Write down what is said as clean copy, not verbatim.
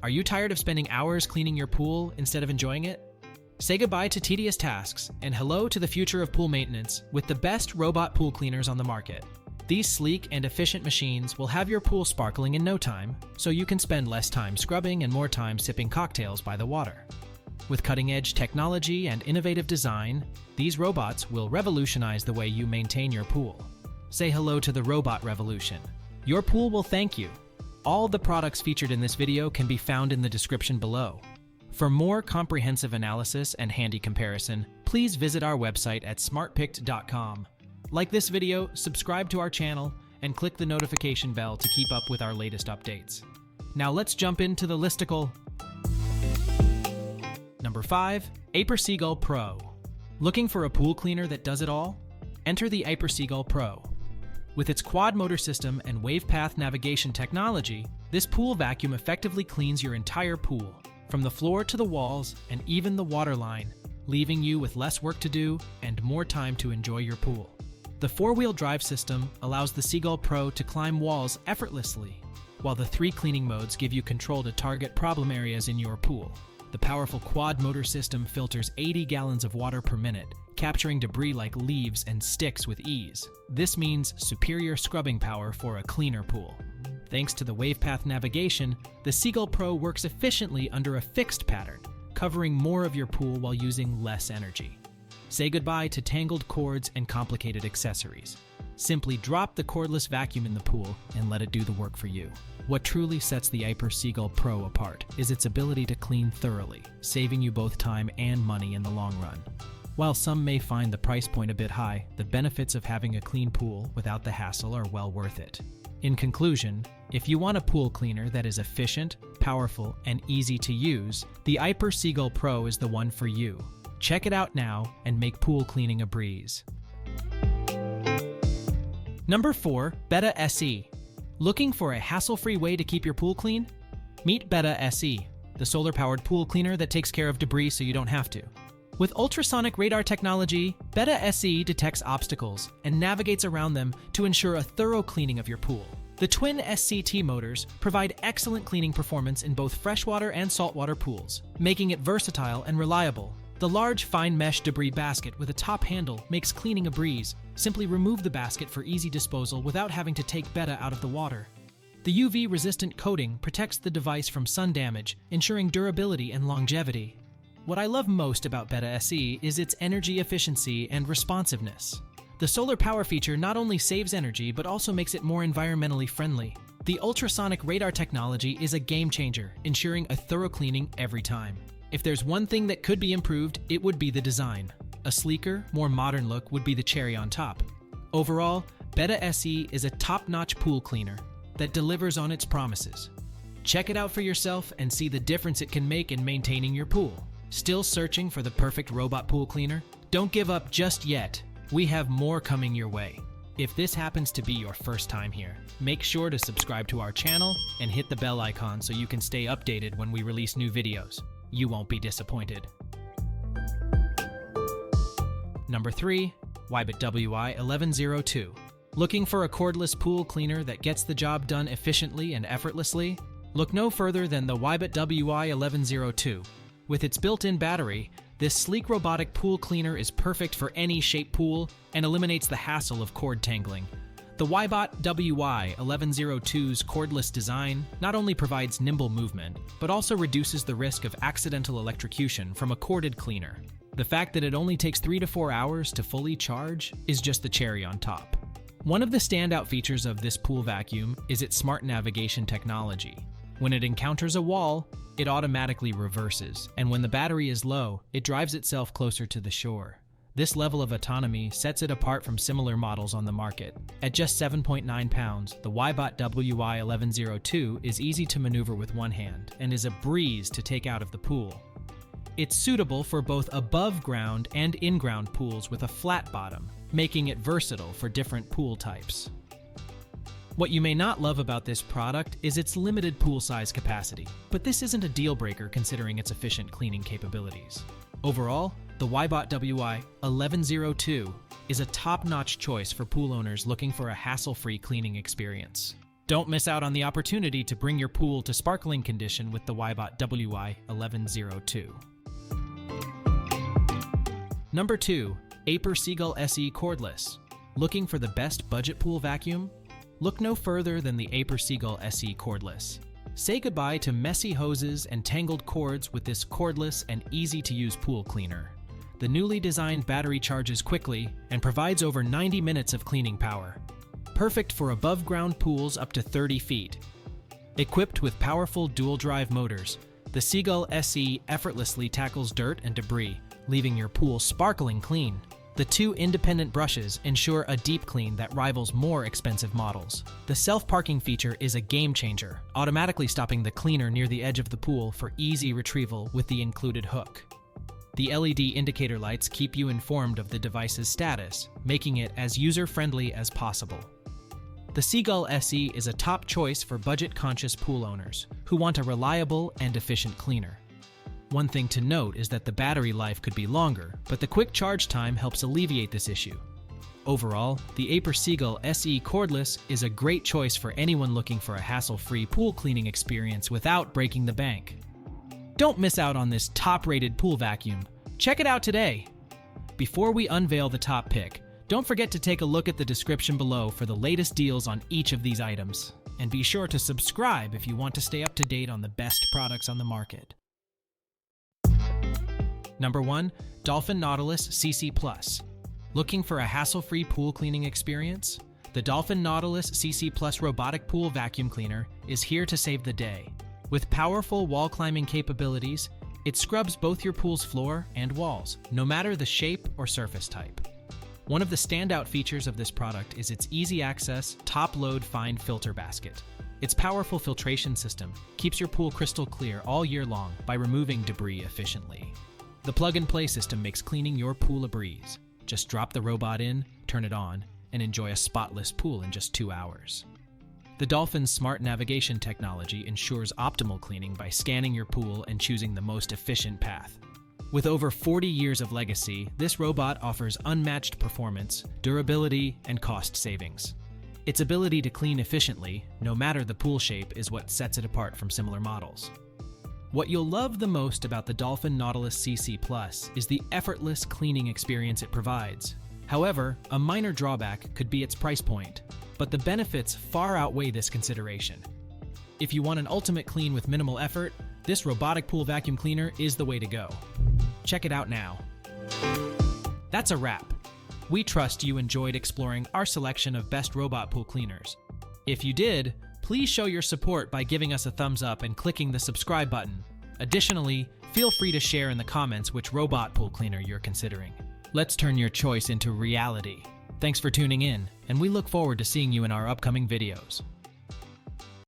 Are you tired of spending hours cleaning your pool instead of enjoying it? Say goodbye to tedious tasks and hello to the future of pool maintenance with the best robot pool cleaners on the market. These sleek and efficient machines will have your pool sparkling in no time, so you can spend less time scrubbing and more time sipping cocktails by the water. With cutting-edge technology and innovative design, these robots will revolutionize the way you maintain your pool. Say hello to the robot revolution. Your pool will thank you. All the products featured in this video can be found in the description below. For more comprehensive analysis and handy comparison, please visit our website at smartpicked.com. Like this video, subscribe to our channel, and click the notification bell to keep up with our latest updates. Now let's jump into the listicle. Number 5. Aiper Seagull Pro. Looking for a pool cleaner that does it all? Enter the Aiper Seagull Pro. With its quad motor system and WavePath navigation technology, this pool vacuum effectively cleans your entire pool, from the floor to the walls and even the waterline, leaving you with less work to do and more time to enjoy your pool. The four-wheel drive system allows the Seagull Pro to climb walls effortlessly, while the 3 cleaning modes give you control to target problem areas in your pool. The powerful quad motor system filters 80 gallons of water per minute, capturing debris like leaves and sticks with ease. This means superior scrubbing power for a cleaner pool. Thanks to the WavePath navigation, the Seagull Pro works efficiently under a fixed pattern, covering more of your pool while using less energy. Say goodbye to tangled cords and complicated accessories. Simply drop the cordless vacuum in the pool and let it do the work for you. What truly sets the Aiper Seagull Pro apart is its ability to clean thoroughly, saving you both time and money in the long run. While some may find the price point a bit high, the benefits of having a clean pool without the hassle are well worth it. In conclusion, if you want a pool cleaner that is efficient, powerful, and easy to use, the Aiper Seagull Pro is the one for you. Check it out now and make pool cleaning a breeze. Number 4. Betta SE. Looking for a hassle-free way to keep your pool clean? Meet Betta SE, the solar-powered pool cleaner that takes care of debris so you don't have to. With ultrasonic radar technology, Betta SE detects obstacles and navigates around them to ensure a thorough cleaning of your pool. The twin SCT motors provide excellent cleaning performance in both freshwater and saltwater pools, making it versatile and reliable. The large fine mesh debris basket with a top handle makes cleaning a breeze. Simply remove the basket for easy disposal without having to take Betta out of the water. The UV-resistant coating protects the device from sun damage, ensuring durability and longevity. What I love most about Betta SE is its energy efficiency and responsiveness. The solar power feature not only saves energy but also makes it more environmentally friendly. The ultrasonic radar technology is a game changer, ensuring a thorough cleaning every time. If there's one thing that could be improved, it would be the design. A sleeker, more modern look would be the cherry on top. Overall, Betta SE is a top-notch pool cleaner that delivers on its promises. Check it out for yourself and see the difference it can make in maintaining your pool. Still searching for the perfect robot pool cleaner? Don't give up just yet. We have more coming your way. If this happens to be your first time here, make sure to subscribe to our channel and hit the bell icon so you can stay updated when we release new videos. You won't be disappointed. Number 3. Wybot WY1102. Looking for a cordless pool cleaner that gets the job done efficiently and effortlessly? Look no further than the Wybot WY1102. With its built-in battery, this sleek robotic pool cleaner is perfect for any shape pool and eliminates the hassle of cord tangling. The Wybot WY1102's cordless design not only provides nimble movement, but also reduces the risk of accidental electrocution from a corded cleaner. The fact that it only takes 3 to 4 hours to fully charge is just the cherry on top. One of the standout features of this pool vacuum is its smart navigation technology. When it encounters a wall, it automatically reverses, and when the battery is low, it drives itself closer to the shore. This level of autonomy sets it apart from similar models on the market. At just 7.9 pounds, the Wybot WY1102 is easy to maneuver with one hand and is a breeze to take out of the pool. It's suitable for both above-ground and in-ground pools with a flat bottom, making it versatile for different pool types. What you may not love about this product is its limited pool size capacity, but this isn't a deal breaker considering its efficient cleaning capabilities. Overall, the Wybot WY1102 is a top-notch choice for pool owners looking for a hassle-free cleaning experience. Don't miss out on the opportunity to bring your pool to sparkling condition with the Wybot WY1102. Number 2. Aiper Seagull SE Cordless. Looking for the best budget pool vacuum? Look no further than the Aiper Seagull SE Cordless. Say goodbye to messy hoses and tangled cords with this cordless and easy-to-use pool cleaner. The newly designed battery charges quickly and provides over 90 minutes of cleaning power. Perfect for above-ground pools up to 30 feet. Equipped with powerful dual-drive motors, the Seagull SE effortlessly tackles dirt and debris, leaving your pool sparkling clean. The 2 independent brushes ensure a deep clean that rivals more expensive models. The self-parking feature is a game-changer, automatically stopping the cleaner near the edge of the pool for easy retrieval with the included hook. The LED indicator lights keep you informed of the device's status, making it as user-friendly as possible. The Seagull SE is a top choice for budget-conscious pool owners who want a reliable and efficient cleaner. One thing to note is that the battery life could be longer, but the quick charge time helps alleviate this issue. Overall, the Aiper Seagull SE Cordless is a great choice for anyone looking for a hassle-free pool cleaning experience without breaking the bank. Don't miss out on this top-rated pool vacuum. Check it out today! Before we unveil the top pick, don't forget to take a look at the description below for the latest deals on each of these items. And be sure to subscribe if you want to stay up to date on the best products on the market. Number 1. Dolphin Nautilus CC Plus. Looking for a hassle-free pool cleaning experience? The Dolphin Nautilus CC Plus robotic pool vacuum cleaner is here to save the day. With powerful wall climbing capabilities, it scrubs both your pool's floor and walls, no matter the shape or surface type. One of the standout features of this product is its easy access, top-load fine filter basket. Its powerful filtration system keeps your pool crystal clear all year long by removing debris efficiently. The plug-and-play system makes cleaning your pool a breeze. Just drop the robot in, turn it on, and enjoy a spotless pool in just 2 hours. The Dolphin's smart navigation technology ensures optimal cleaning by scanning your pool and choosing the most efficient path. With over 40 years of legacy, this robot offers unmatched performance, durability, and cost savings. Its ability to clean efficiently, no matter the pool shape, is what sets it apart from similar models. What you'll love the most about the Dolphin Nautilus CC Plus is the effortless cleaning experience it provides. However, a minor drawback could be its price point, but the benefits far outweigh this consideration. If you want an ultimate clean with minimal effort, this robotic pool vacuum cleaner is the way to go. Check it out now. That's a wrap. We trust you enjoyed exploring our selection of best robot pool cleaners. If you did, please show your support by giving us a thumbs up and clicking the subscribe button. Additionally, feel free to share in the comments which robot pool cleaner you're considering. Let's turn your choice into reality. Thanks for tuning in, and we look forward to seeing you in our upcoming videos.